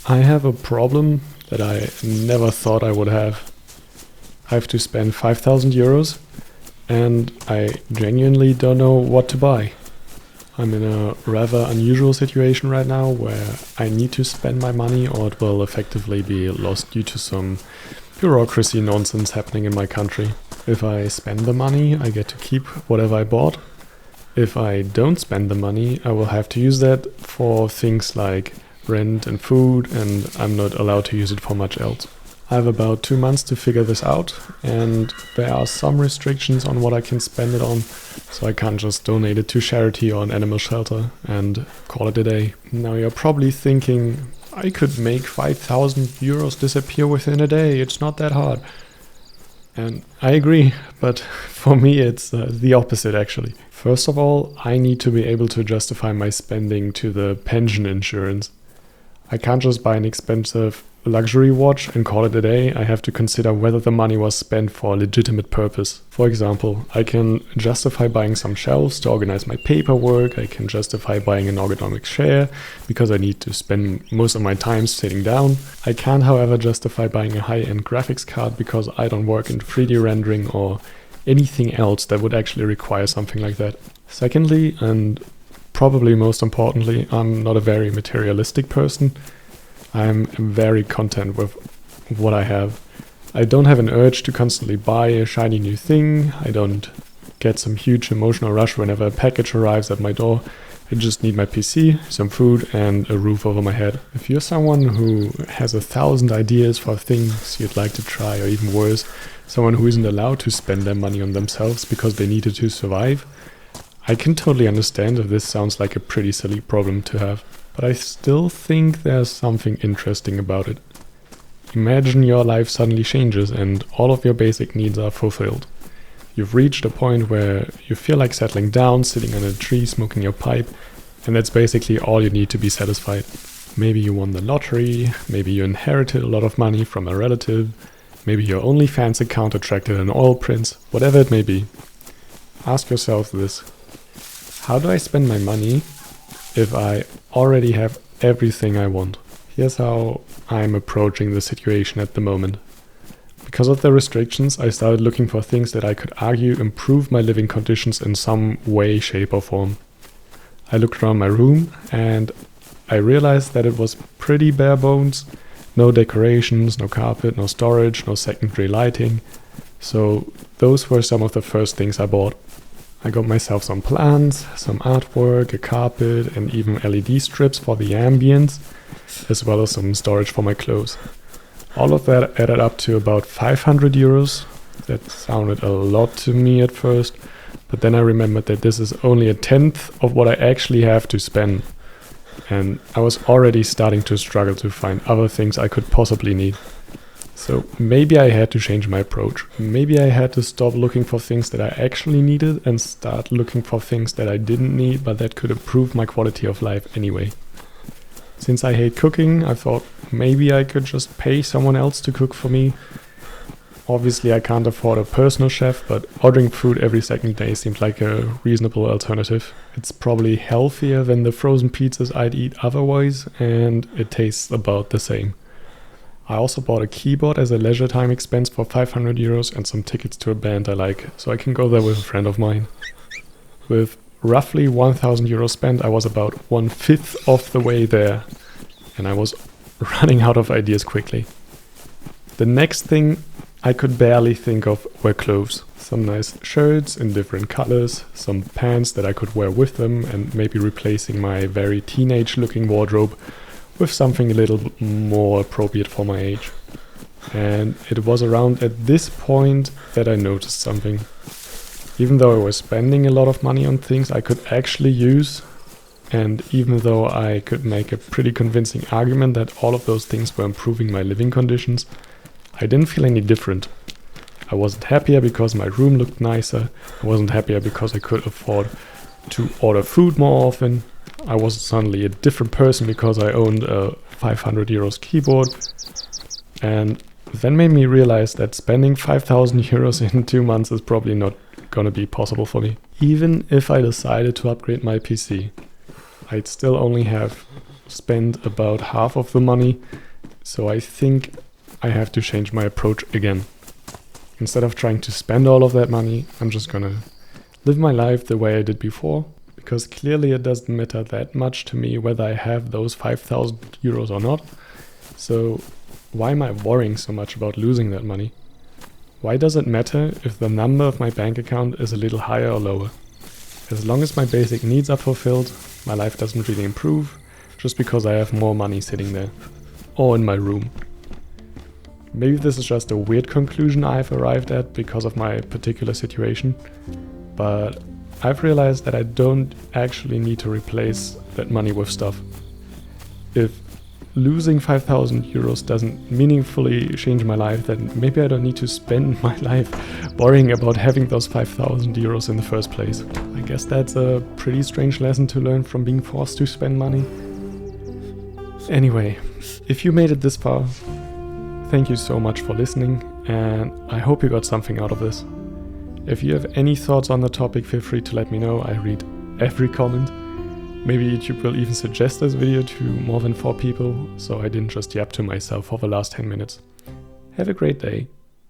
I have a problem that I never thought I would have. I have to spend 5,000 euros and I genuinely don't know what to buy. I'm in a rather unusual situation right now where I need to spend my money or it will effectively be lost due to some bureaucracy nonsense happening in my country. If I spend the money, I get to keep whatever I bought. If I don't spend the money, I will have to use that for things like rent and food, and I'm not allowed to use it for much else. I have about 2 months to figure this out, and there are some restrictions on what I can spend it on, so I can't just donate it to charity or an animal shelter and call it a day. Now you're probably thinking, I could make 5,000 euros disappear within a day, it's not that hard. And I agree, but for me it's the opposite actually. First of all, I need to be able to justify my spending to the pension insurance. I can't just buy an expensive luxury watch and call it a day. I have to consider whether the money was spent for a legitimate purpose. For example, I can justify buying some shelves to organize my paperwork. I can justify buying an ergonomic chair because I need to spend most of my time sitting down. I can't, however, justify buying a high-end graphics card because I don't work in 3D rendering or anything else that would actually require something like that. Secondly, and probably most importantly, I'm not a very materialistic person. I'm very content with what I have. I don't have an urge to constantly buy a shiny new thing. I don't get some huge emotional rush whenever a package arrives at my door. I just need my PC, some food, and a roof over my head. If you're someone who has 1,000 ideas for things you'd like to try, or even worse, someone who isn't allowed to spend their money on themselves because they need it to survive, I can totally understand if this sounds like a pretty silly problem to have. But I still think there's something interesting about it. Imagine your life suddenly changes and all of your basic needs are fulfilled. You've reached a point where you feel like settling down, sitting under a tree, smoking your pipe, and that's basically all you need to be satisfied. Maybe you won the lottery, maybe you inherited a lot of money from a relative, maybe your OnlyFans account attracted an oil prince, whatever it may be. Ask yourself this: how do I spend my money if I already have everything I want? Here's how I'm approaching the situation at the moment. Because of the restrictions, I started looking for things that I could argue improve my living conditions in some way, shape or form. I looked around my room and I realized that it was pretty bare bones. No decorations, no carpet, no storage, no secondary lighting. So those were some of the first things I bought. I got myself some plants, some artwork, a carpet, and even LED strips for the ambience, as well as some storage for my clothes. All of that added up to about 500 euros. That sounded a lot to me at first, but then I remembered that this is only a tenth of what I actually have to spend. And I was already starting to struggle to find other things I could possibly need. So maybe I had to change my approach. Maybe I had to stop looking for things that I actually needed and start looking for things that I didn't need but that could improve my quality of life anyway. Since I hate cooking, I thought maybe I could just pay someone else to cook for me. Obviously I can't afford a personal chef, but ordering food every second day seemed like a reasonable alternative. It's probably healthier than the frozen pizzas I'd eat otherwise, and it tastes about the same. I also bought a keyboard as a leisure time expense for 500 euros and some tickets to a band I like, so I can go there with a friend of mine. With roughly 1,000 euros spent, I was about 1/5 of the way there, and I was running out of ideas quickly. The next thing I could barely think of were clothes. Some nice shirts in different colors, some pants that I could wear with them, and maybe replacing my very teenage-looking wardrobe with something a little more appropriate for my age. And it was around at this point that I noticed something. Even though I was spending a lot of money on things I could actually use, and even though I could make a pretty convincing argument that all of those things were improving my living conditions, I didn't feel any different. I wasn't happier because my room looked nicer. I wasn't happier because I could afford to order food more often. I wasn't suddenly a different person because I owned a 500 euros keyboard. And that made me realize that spending 5,000 euros in 2 months is probably not gonna be possible for me. Even if I decided to upgrade my PC, I'd still only have spent about half of the money, so I think I have to change my approach again. Instead of trying to spend all of that money, I'm just gonna live my life the way I did before, because clearly it doesn't matter that much to me whether I have those 5,000 euros or not. So why am I worrying so much about losing that money? Why does it matter if the number of my bank account is a little higher or lower? As long as my basic needs are fulfilled, my life doesn't really improve, just because I have more money sitting there. Or in my room. Maybe this is just a weird conclusion I've arrived at because of my particular situation, but I've realized that I don't actually need to replace that money with stuff. If losing 5,000 euros doesn't meaningfully change my life, then maybe I don't need to spend my life worrying about having those 5,000 euros in the first place. I guess that's a pretty strange lesson to learn from being forced to spend money. Anyway, if you made it this far, thank you so much for listening, and I hope you got something out of this. If you have any thoughts on the topic, feel free to let me know. I read every comment. Maybe YouTube will even suggest this video to more than 4 people, so I didn't just yap to myself for the last 10 minutes. Have a great day.